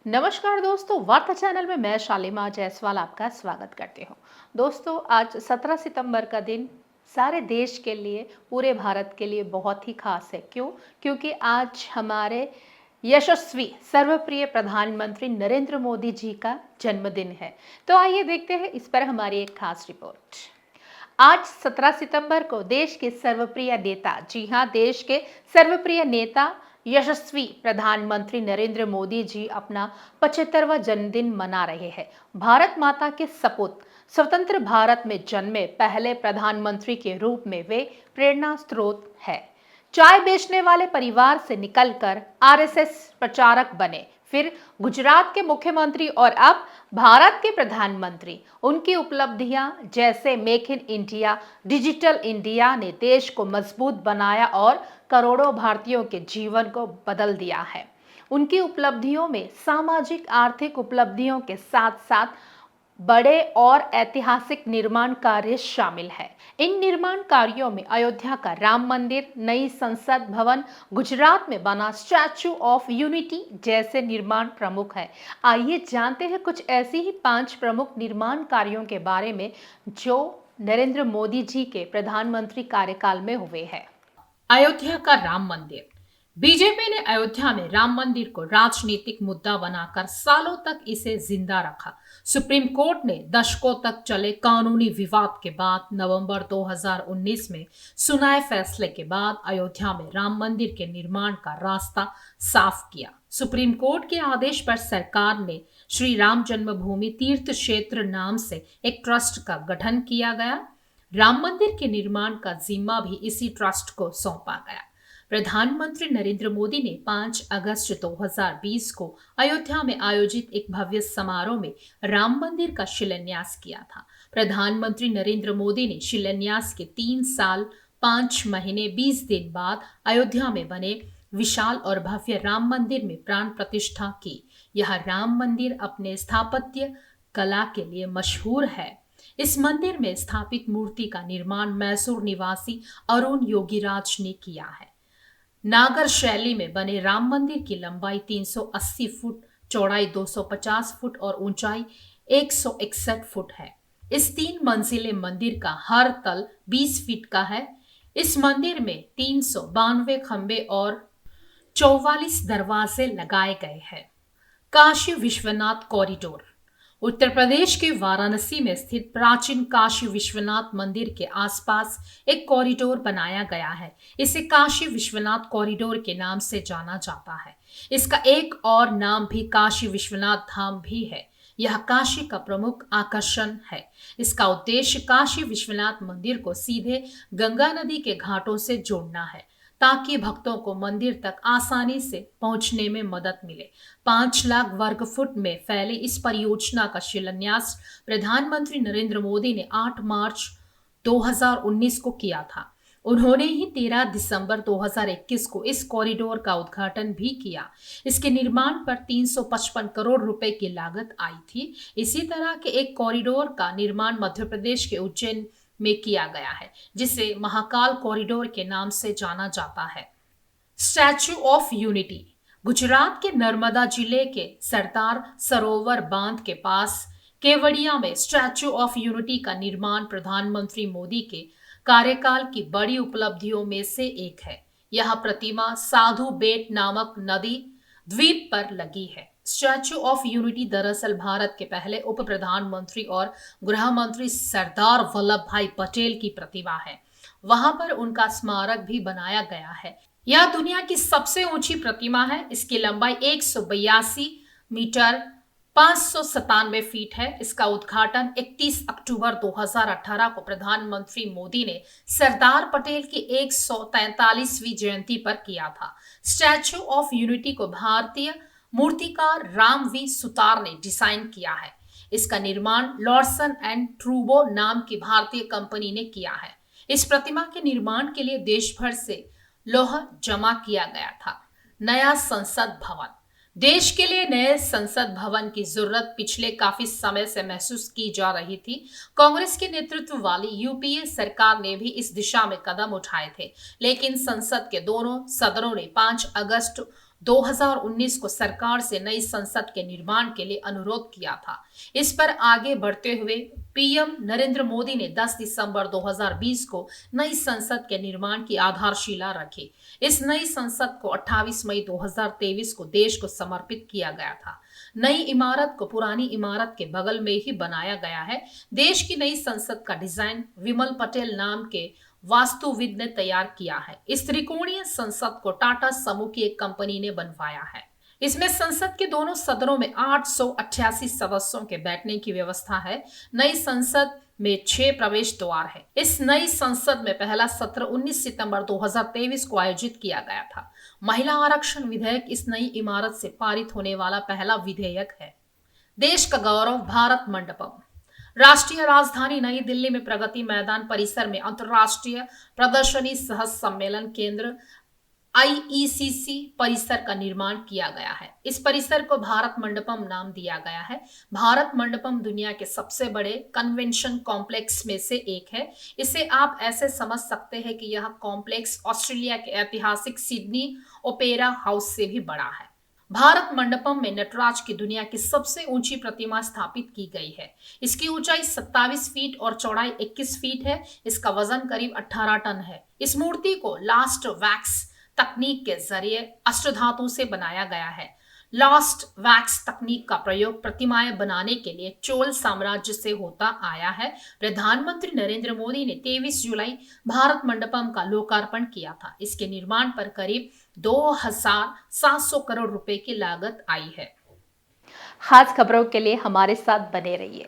नमस्कार दोस्तों, वार्ता चैनल में मैं शालिमा जायसवाल आपका स्वागत करती हूँ। दोस्तों, आज 17 सितंबर का दिन सारे देश के लिए, पूरे भारत के लिए बहुत ही खास है। क्यों? क्योंकि आज हमारे यशस्वी सर्वप्रिय प्रधानमंत्री नरेंद्र मोदी जी का जन्मदिन है। तो आइए देखते हैं इस पर हमारी एक खास रिपोर्ट। आज 17 सितंबर को देश के सर्वप्रिय नेता, जी हाँ, देश के सर्वप्रिय नेता यशस्वी प्रधानमंत्री नरेंद्र मोदी जी अपना 75वां जन्मदिन मना रहे हैं। भारत माता के सपूत, स्वतंत्र भारत में जन्मे पहले प्रधानमंत्री के रूप में वे प्रेरणा स्रोत है। चाय बेचने वाले परिवार से निकलकर आरएसएस प्रचारक बने, फिर गुजरात के मुख्यमंत्री और अब भारत के प्रधानमंत्री। उनकी उपलब्धियां जैसे make in India, digital India ने देश को मजबूत बनाया और करोड़ों भारतीयों के जीवन को बदल दिया है। उनकी उपलब्धियों में सामाजिक आर्थिक उपलब्धियों के साथ साथ बड़े और ऐतिहासिक निर्माण कार्य शामिल है। इन निर्माण कार्यों में अयोध्या का राम मंदिर, नई संसद भवन, गुजरात में बना स्टैच्यू ऑफ यूनिटी जैसे निर्माण प्रमुख है। आइए जानते हैं कुछ ऐसी ही 5 प्रमुख निर्माण कार्यों के बारे में जो नरेंद्र मोदी जी के प्रधानमंत्री कार्यकाल में हुए हैं। अयोध्या का राम मंदिर। बीजेपी ने अयोध्या में राम मंदिर को राजनीतिक मुद्दा बनाकर सालों तक इसे जिंदा रखा। सुप्रीम कोर्ट ने दशकों तक चले कानूनी विवाद के बाद नवंबर 2019 में सुनाए फैसले के बाद अयोध्या में राम मंदिर के निर्माण का रास्ता साफ किया। सुप्रीम कोर्ट के आदेश पर सरकार ने श्री राम जन्मभूमि तीर्थ क्षेत्र नाम से एक ट्रस्ट का गठन किया गया। राम मंदिर के निर्माण का जिम्मा भी इसी ट्रस्ट को सौंपा गया। प्रधानमंत्री नरेंद्र मोदी ने 5 अगस्त 2020 को अयोध्या में आयोजित एक भव्य समारोह में राम मंदिर का शिलान्यास किया था। प्रधानमंत्री नरेंद्र मोदी ने शिलान्यास के 3 साल 5 महीने 20 दिन बाद अयोध्या में बने विशाल और भव्य राम मंदिर में प्राण प्रतिष्ठा की। यह राम मंदिर अपने स्थापत्य कला के लिए मशहूर है। इस मंदिर में स्थापित मूर्ति का निर्माण मैसूर निवासी अरुण योगीराज ने किया है। नागर शैली में बने राम मंदिर की लंबाई 380 फुट, चौड़ाई 250 फुट और ऊंचाई 161 फुट है। इस 3 मंजिले मंदिर का हर तल 20 फीट का है। इस मंदिर में 392 खंबे और 44 दरवाजे लगाए गए हैं। काशी विश्वनाथ कॉरिडोर। उत्तर प्रदेश के वाराणसी में स्थित प्राचीन काशी विश्वनाथ मंदिर के आसपास एक कॉरिडोर बनाया गया है। इसे काशी विश्वनाथ कॉरिडोर के नाम से जाना जाता है। इसका एक और नाम भी काशी विश्वनाथ धाम भी है। यह काशी का प्रमुख आकर्षण है। इसका उद्देश्य काशी विश्वनाथ मंदिर को सीधे गंगा नदी के घाटों से जोड़ना है ताकि भक्तों को मंदिर तक आसानी से पहुंचने में मदद मिले। 5 लाख वर्ग फुट में फैले इस परियोजना का शिलान्यास प्रधानमंत्री नरेंद्र मोदी ने 8 मार्च 2019 को किया था। उन्होंने ही 13 दिसंबर 2021 को इस कॉरिडोर का उद्घाटन भी किया। इसके निर्माण पर 355 करोड़ रुपए की लागत आई थी। इसी तरह के एक कॉरिडोर का निर्माण मध्य प्रदेश के उज्जैन में किया गया है, जिसे महाकाल कॉरिडोर के नाम से जाना जाता है। Statue of unity. गुजरात के नर्मदा जिले के सरदार सरोवर बांध के पास केवड़िया में स्टैच्यू ऑफ यूनिटी का निर्माण प्रधानमंत्री मोदी के कार्यकाल की बड़ी उपलब्धियों में से एक है। यह प्रतिमा साधु बेट नामक नदी द्वीप पर लगी है। स्टैच्यू ऑफ यूनिटी दरअसल भारत के पहले उप प्रधानमंत्री और गृह मंत्री सरदार वल्लभ भाई पटेल की प्रतिमा है। वहां पर उनका स्मारक भी बनाया गया है। यह दुनिया की सबसे ऊंची प्रतिमा है। इसकी लंबाई 182 मीटर 597 फीट है। इसका उद्घाटन 31 अक्टूबर 2018 को प्रधानमंत्री मोदी ने सरदार पटेल की 143वीं जयंती पर किया था। स्टैच्यू ऑफ यूनिटी को भारतीय मूर्तिकार राम वी सुतार ने डिजाइन किया है। इसका निर्माण लॉर्सन एंड ट्रूबो नाम की भारतीय कंपनी ने किया है। इस प्रतिमा के निर्माण के लिए देश भर से लौह जमा किया गया था। नया संसद भवन। देश के लिए नए संसद भवन की जरूरत पिछले काफी समय से महसूस की जा रही थी। कांग्रेस के नेतृत्व वाली यूपीए सरकार ने भी इस दिशा में कदम उठाए थे, लेकिन संसद के दोनों सदनों ने 5 अगस्त 2019 को सरकार से नई संसद के निर्माण के लिए अनुरोध किया था। इस पर आगे बढ़ते हुए पीएम नरेंद्र मोदी ने 10 दिसंबर 2020 को नई संसद के निर्माण की आधारशिला रखी। इस नई संसद को 28 मई 2023 को देश को समर्पित किया गया था। नई इमारत को पुरानी इमारत के बगल में ही बनाया गया है। देश की नई संसद का डिजाइन विमल पटेल नाम के वास्तुविद ने तैयार किया है। इस त्रिकोणीय संसद को टाटा समूह की एक कंपनी ने बनवाया है। इसमें संसद के दोनों सदनों में 888 सदस्यों के बैठने की व्यवस्था है। नई संसद में 6 प्रवेश द्वार है। इस नई संसद में पहला सत्र 19 सितंबर 2023 को आयोजित किया गया था। महिला आरक्षण विधेयक इस नई इमारत से पारित होने वाला पहला विधेयक है। देश का गौरव भारत मंडपम। राष्ट्रीय राजधानी नई दिल्ली में प्रगति मैदान परिसर में अंतर्राष्ट्रीय प्रदर्शनी सह सम्मेलन केंद्र आईईसीसी परिसर का निर्माण किया गया है। इस परिसर को भारत मंडपम नाम दिया गया है। भारत मंडपम दुनिया के सबसे बड़े कन्वेंशन कॉम्प्लेक्स में से एक है। इसे आप ऐसे समझ सकते हैं कि यह कॉम्प्लेक्स ऑस्ट्रेलिया के ऐतिहासिक सिडनी ओपेरा हाउस से भी बड़ा है। भारत मंडपम में नटराज की दुनिया की सबसे ऊंची प्रतिमा स्थापित की गई है। इसकी ऊंचाई 27 फीट और चौड़ाई 21 फीट है। इसका वजन करीब 18 टन है। इस मूर्ति को लास्ट वैक्स तकनीक के जरिए अष्टधातु से बनाया गया है। लास्ट वैक्स तकनीक का प्रयोग प्रतिमाएं बनाने के लिए चोल साम्राज्य से होता आया है। प्रधानमंत्री नरेंद्र मोदी ने 23 जुलाई भारत मंडपम का लोकार्पण किया था। इसके निर्माण पर करीब 2700 करोड़ रुपए की लागत आई है। खास खबरों के लिए हमारे साथ बने रहिए।